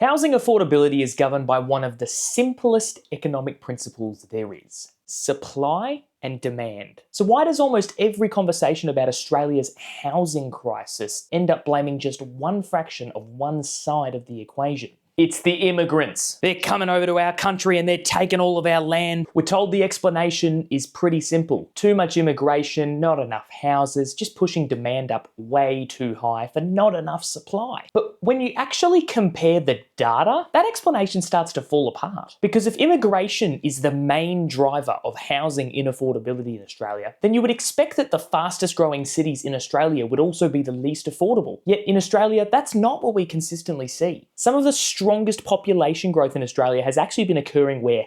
Housing affordability is governed by one of the simplest economic principles there is: supply and demand. So why does almost every conversation about Australia's housing crisis end up blaming just one fraction of one side of the equation? It's the immigrants. They're coming over to our country and they're taking all of our land. We're told the explanation is pretty simple. Too much immigration, not enough houses, just pushing demand up way too high for not enough supply. But when you actually compare the data, that explanation starts to fall apart. Because if immigration is the main driver of housing inaffordability in Australia, then you would expect that the fastest growing cities in Australia would also be the least affordable. Yet in Australia, that's not what we consistently see. Some of the strongest population growth in Australia has actually been occurring where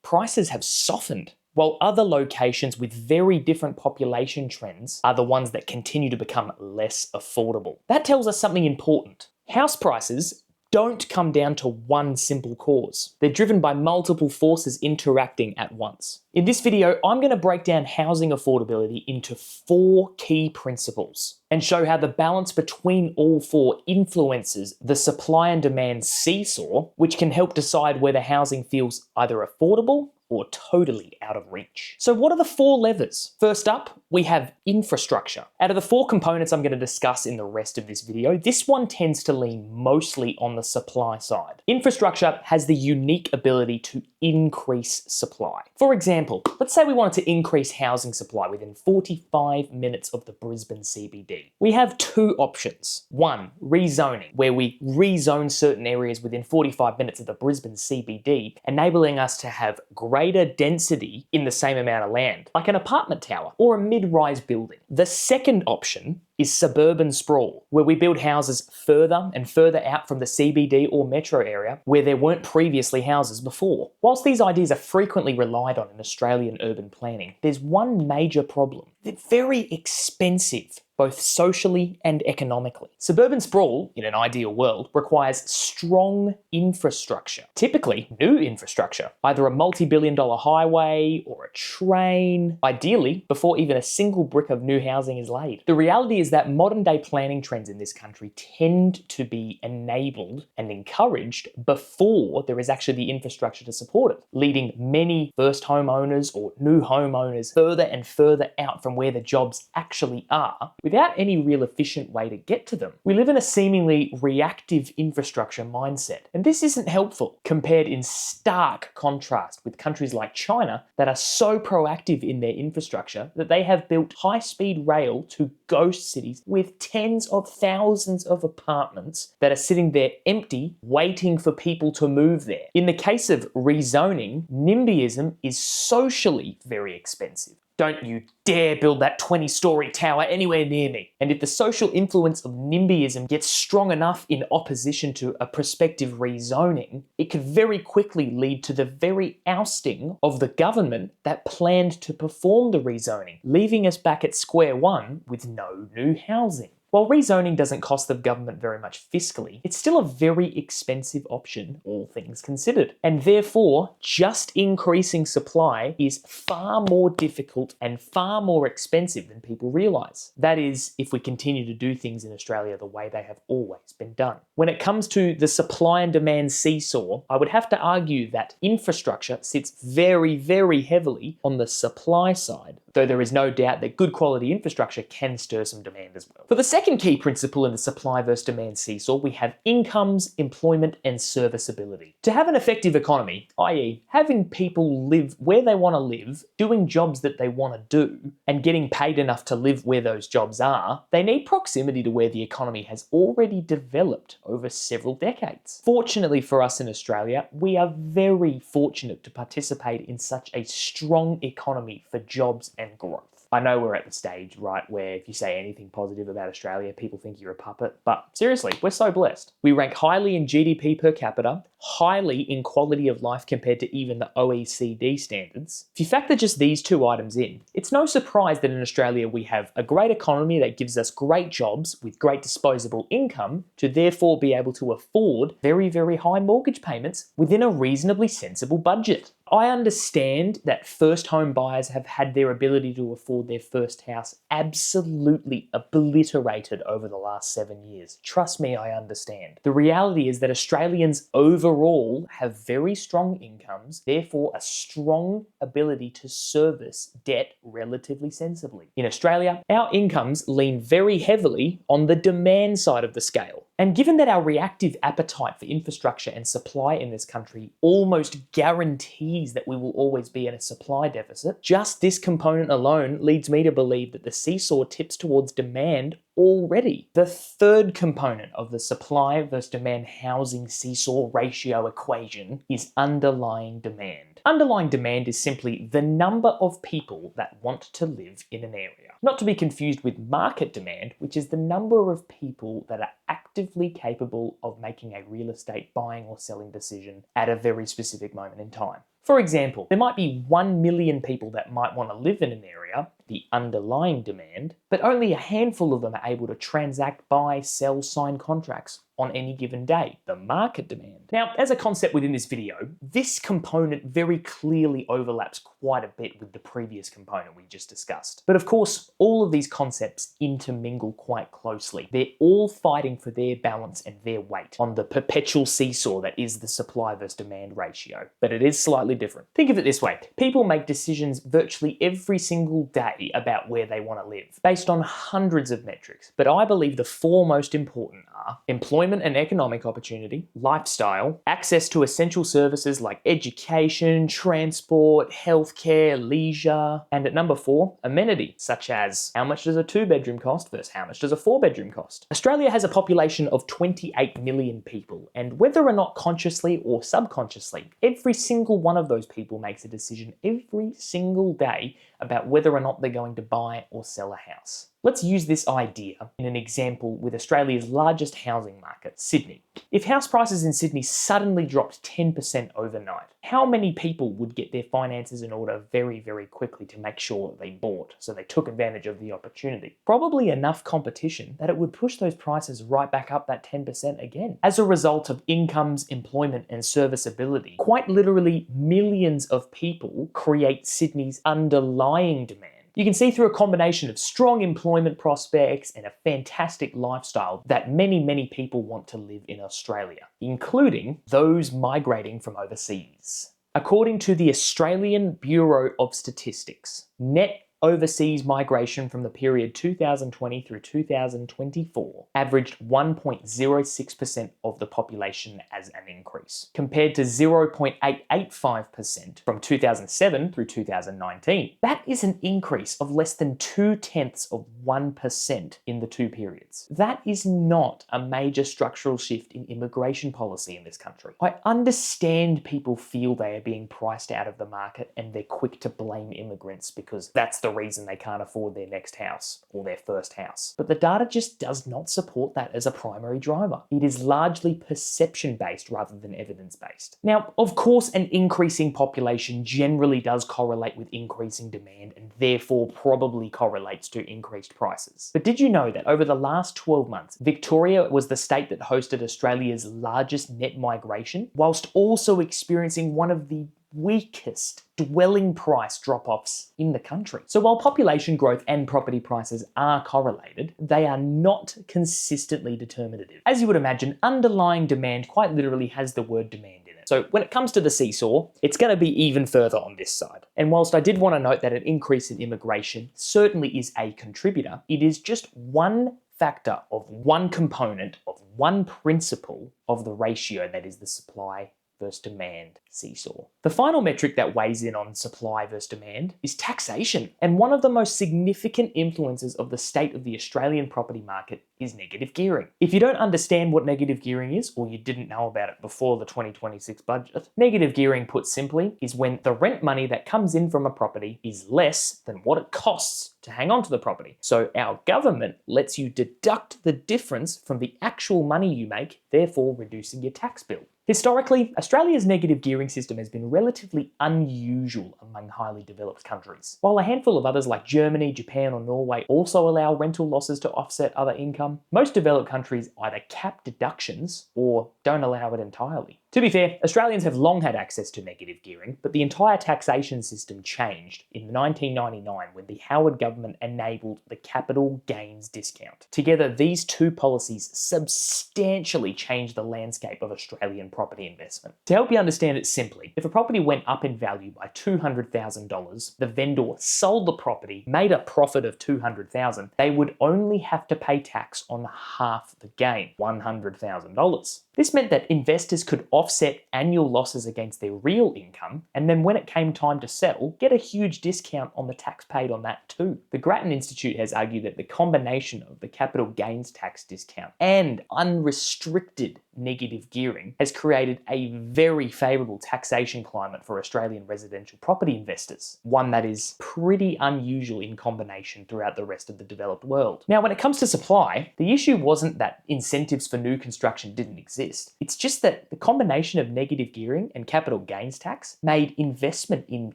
prices have softened, while other locations with very different population trends are the ones that continue to become less affordable. That tells us something important. House prices don't come down to one simple cause. They're driven by multiple forces interacting at once. In this video, I'm going to break down housing affordability into 4 key principles and show how the balance between all 4 influences the supply and demand seesaw, which can help decide whether housing feels either affordable or totally out of reach. So what are the 4 levers? First up, we have infrastructure. Out of the 4 components I'm going to discuss in the rest of this video, this one tends to lean mostly on the supply side. Infrastructure has the unique ability to increase supply. For example, let's say we wanted to increase housing supply within 45 minutes of the Brisbane CBD. We have 2 options. 1, rezoning, where we rezone certain areas within 45 minutes of the Brisbane CBD, enabling us to have greater density in the same amount of land, like an apartment tower or a mid-rise building. The second option is suburban sprawl, where we build houses further and further out from the CBD or metro area where there weren't previously houses before. Whilst these ideas are frequently relied on in Australian urban planning, there's one major problem. They're very expensive, both socially and economically. Suburban sprawl, in an ideal world, requires strong infrastructure, typically new infrastructure, either a multi-billion-dollar highway or a train, ideally before even a single brick of new housing is laid. The reality is that modern-day planning trends in this country tend to be enabled and encouraged before there is actually the infrastructure to support it, leading many first homeowners or new homeowners further and further out from where the jobs actually are, without any real efficient way to get to them. We live in a seemingly reactive infrastructure mindset, and this isn't helpful, compared in stark contrast with countries like China that are so proactive in their infrastructure that they have built high-speed rail to ghost cities with tens of thousands of apartments that are sitting there empty, waiting for people to move there. In the case of rezoning, NIMBYism is socially very expensive. Don't you dare build that 20-story tower anywhere near me. And if the social influence of NIMBYism gets strong enough in opposition to a prospective rezoning, it could very quickly lead to the very ousting of the government that planned to perform the rezoning, leaving us back at square one with no new housing. While rezoning doesn't cost the government very much fiscally, it's still a very expensive option, all things considered. And therefore, just increasing supply is far more difficult and far more expensive than people realise. That is, if we continue to do things in Australia the way they have always been done. When it comes to the supply and demand seesaw, I would have to argue that infrastructure sits very, very heavily on the supply side, though there is no doubt that good quality infrastructure can stir some demand as well. For the second key principle in the supply versus demand seesaw, we have incomes, employment, and serviceability. To have an effective economy, i.e. having people live where they want to live, doing jobs that they want to do, and getting paid enough to live where those jobs are, they need proximity to where the economy has already developed over several decades. Fortunately for us in Australia, we are very fortunate to participate in such a strong economy for jobs and growth. I know we're at the stage, right, where if you say anything positive about Australia, people think you're a puppet, but seriously, we're so blessed. We rank highly in GDP per capita, highly in quality of life compared to even the OECD standards. If you factor just these 2 items in, it's no surprise that in Australia we have a great economy that gives us great jobs with great disposable income to therefore be able to afford very, very high mortgage payments within a reasonably sensible budget. I understand that first home buyers have had their ability to afford their first house absolutely obliterated over the last 7 years. Trust me, I understand. The reality is that Australians overall have very strong incomes, therefore a strong ability to service debt relatively sensibly. In Australia, our incomes lean very heavily on the demand side of the scale. And given that our reactive appetite for infrastructure and supply in this country almost guarantees that we will always be in a supply deficit, just this component alone leads me to believe that the seesaw tips towards demand already. The third component of the supply versus demand housing seesaw ratio equation is underlying demand. Underlying demand is simply the number of people that want to live in an area. Not to be confused with market demand, which is the number of people that are actively capable of making a real estate buying or selling decision at a very specific moment in time. For example, there might be 1 million people that might want to live in an area, the underlying demand, but only a handful of them are able to transact, buy, sell, sign contracts on any given day, the market demand. Now, as a concept within this video, this component very clearly overlaps quite a bit with the previous component we just discussed. But of course, all of these concepts intermingle quite closely. They're all fighting for their balance and their weight on the perpetual seesaw that is the supply versus demand ratio. But it is slightly different. Think of it this way. People make decisions virtually every single day about where they want to live, based on hundreds of metrics. But I believe the four most important are employment and economic opportunity, lifestyle, access to essential services like education, transport, healthcare, leisure, and at number 4, amenity, such as how much does a 2-bedroom cost versus how much does a 4-bedroom cost. Australia has a population of 28 million people, and whether or not consciously or subconsciously, every single one of those people makes a decision every single day about whether or not they're going to buy or sell a house. Let's use this idea in an example with Australia's largest housing market, Sydney. If house prices in Sydney suddenly dropped 10% overnight, how many people would get their finances in order very, very quickly to make sure that they bought, so they took advantage of the opportunity? Probably enough competition that it would push those prices right back up that 10% again. As a result of incomes, employment, and serviceability, quite literally millions of people create Sydney's underlying demand. You can see through a combination of strong employment prospects and a fantastic lifestyle that many, many people want to live in Australia, including those migrating from overseas. According to the Australian Bureau of Statistics, net overseas migration from the period 2020 through 2024 averaged 1.06% of the population as an increase, compared to 0.885% from 2007 through 2019. That is an increase of less than 0.2% in the two periods. That is not a major structural shift in immigration policy in this country. I understand people feel they are being priced out of the market and they're quick to blame immigrants because that's the reason they can't afford their next house or their first house. But the data just does not support that as a primary driver. It is largely perception-based rather than evidence-based. Now, of course, an increasing population generally does correlate with increasing demand and therefore probably correlates to increased prices. But did you know that over the last 12 months, Victoria was the state that hosted Australia's largest net migration, whilst also experiencing one of the weakest dwelling price drop-offs in the country. So while population growth and property prices are correlated, they are not consistently determinative. As you would imagine, underlying demand quite literally has the word demand in it. So when it comes to the seesaw, it's going to be even further on this side. And whilst I did want to note that an increase in immigration certainly is a contributor, it is just one factor of one component of one principle of the ratio that is the supply versus demand seesaw. The final metric that weighs in on supply versus demand is taxation. And one of the most significant influences of the state of the Australian property market is negative gearing. If you don't understand what negative gearing is, or you didn't know about it before the 2026 budget, negative gearing, put simply, is when the rent money that comes in from a property is less than what it costs to hang on to the property. So our government lets you deduct the difference from the actual money you make, therefore reducing your tax bill. Historically, Australia's negative gearing system has been relatively unusual among highly developed countries. While a handful of others like Germany, Japan or Norway also allow rental losses to offset other income, most developed countries either cap deductions or don't allow it entirely. To be fair, Australians have long had access to negative gearing, but the entire taxation system changed in 1999 when the Howard government enabled the capital gains discount. Together, these two policies substantially changed the landscape of Australian property investment. To help you understand it simply, if a property went up in value by $200,000, the vendor sold the property, made a profit of $200,000, they would only have to pay tax on half the gain, $100,000. This meant that investors could offset annual losses against their real income, and then when it came time to sell, get a huge discount on the tax paid on that too. The Grattan Institute has argued that the combination of the capital gains tax discount and unrestricted negative gearing has created a very favourable taxation climate for Australian residential property investors, one that is pretty unusual in combination throughout the rest of the developed world. Now, when it comes to supply, the issue wasn't that incentives for new construction didn't exist. It's just that the combination of negative gearing and capital gains tax made investment in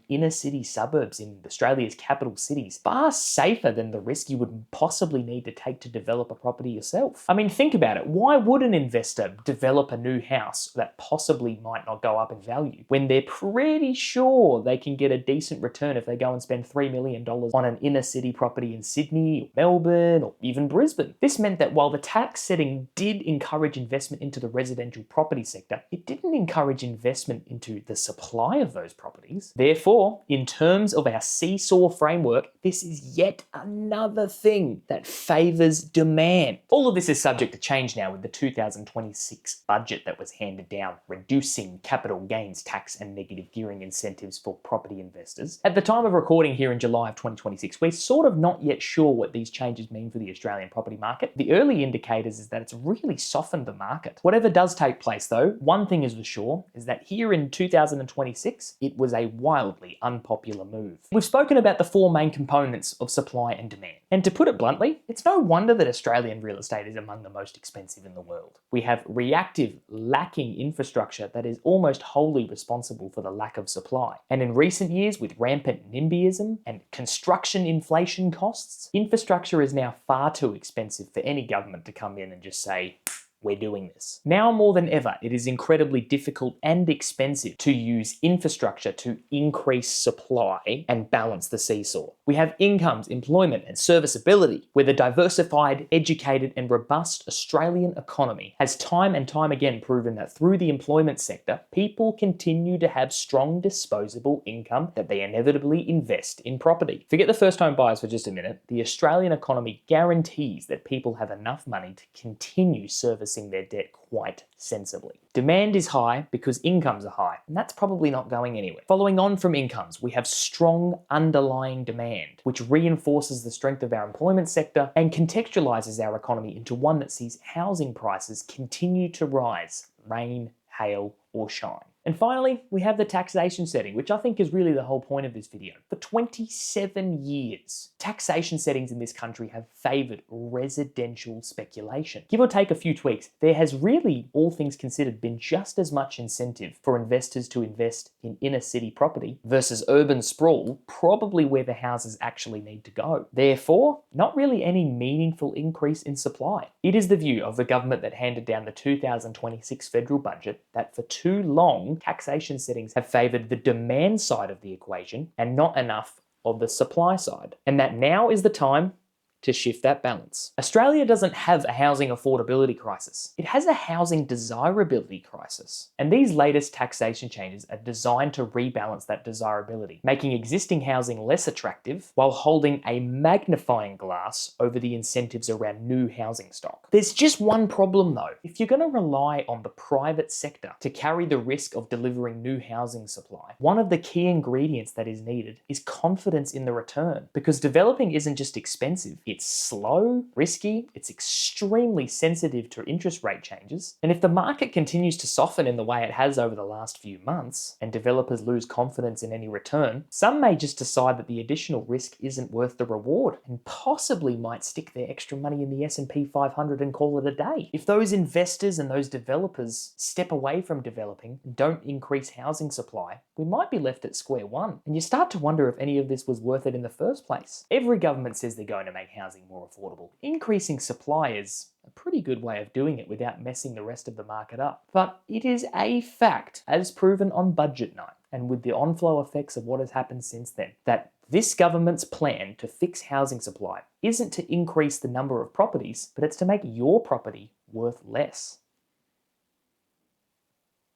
inner city suburbs in Australia's capital cities far safer than the risk you would possibly need to take to develop a property yourself. I mean, think about it. Why would an investor develop a new house that possibly might not go up in value when they're pretty sure they can get a decent return if they go and spend $3 million on an inner city property in Sydney or Melbourne or even Brisbane? This meant that while the tax setting did encourage investment into the residential property sector, it didn't encourage investment into the supply of those properties. Therefore, in terms of our seesaw framework, this is yet another thing that favours demand. All of this is subject to change now with the 2026 budget that was handed down, reducing capital gains tax and negative gearing incentives for property investors. At the time of recording here in July of 2026, we're sort of not yet sure what these changes mean for the Australian property market. The early indicators is that it's really softened the market. Whatever does take place though, one thing is for sure, is that here in 2026, it was a wildly unpopular move. We've spoken about the four main components of supply and demand. And to put it bluntly, it's no wonder that Australian real estate is among the most expensive in the world. We have reactive, lacking infrastructure that is almost wholly responsible for the lack of supply. And in recent years, with rampant NIMBYism and construction inflation costs, infrastructure is now far too expensive for any government to come in and just say, we're doing this. Now more than ever, it is incredibly difficult and expensive to use infrastructure to increase supply and balance the seesaw. We have incomes, employment, and serviceability, where the diversified, educated, and robust Australian economy has time and time again proven that through the employment sector, people continue to have strong disposable income that they inevitably invest in property. Forget the first-home buyers for just a minute. The Australian economy guarantees that people have enough money to continue servicing their debt quite sensibly. Demand is high because incomes are high, and that's probably not going anywhere. Following on from incomes, we have strong underlying demand, which reinforces the strength of our employment sector and contextualizes our economy into one that sees housing prices continue to rise, rain, hail, or shine. And finally, we have the taxation setting, which I think is really the whole point of this video. For 27 years, taxation settings in this country have favoured residential speculation. Give or take a few tweaks, there has really, all things considered, been just as much incentive for investors to invest in inner city property versus urban sprawl, probably where the houses actually need to go. Therefore, not really any meaningful increase in supply. It is the view of the government that handed down the 2026 federal budget that for too long, taxation settings have favoured the demand side of the equation and not enough of the supply side. And that now is the time to shift that balance. Australia doesn't have a housing affordability crisis. It has a housing desirability crisis. And these latest taxation changes are designed to rebalance that desirability, making existing housing less attractive while holding a magnifying glass over the incentives around new housing stock. There's just one problem though. If you're going to rely on the private sector to carry the risk of delivering new housing supply, one of the key ingredients that is needed is confidence in the return, because developing isn't just expensive, It's slow, risky, it's extremely sensitive to interest rate changes, and if the market continues to soften in the way it has over the last few months, and developers lose confidence in any return, some may just decide that the additional risk isn't worth the reward, and possibly might stick their extra money in the S&P 500 and call it a day. If those investors and those developers step away from developing and don't increase housing supply, we might be left at square one. And you start to wonder if any of this was worth it in the first place. Every government says they're going to make housing more affordable. Increasing supply is a pretty good way of doing it without messing the rest of the market up. But it is a fact, as proven on budget night, and with the on-flow effects of what has happened since then, that this government's plan to fix housing supply isn't to increase the number of properties, but it's to make your property worth less.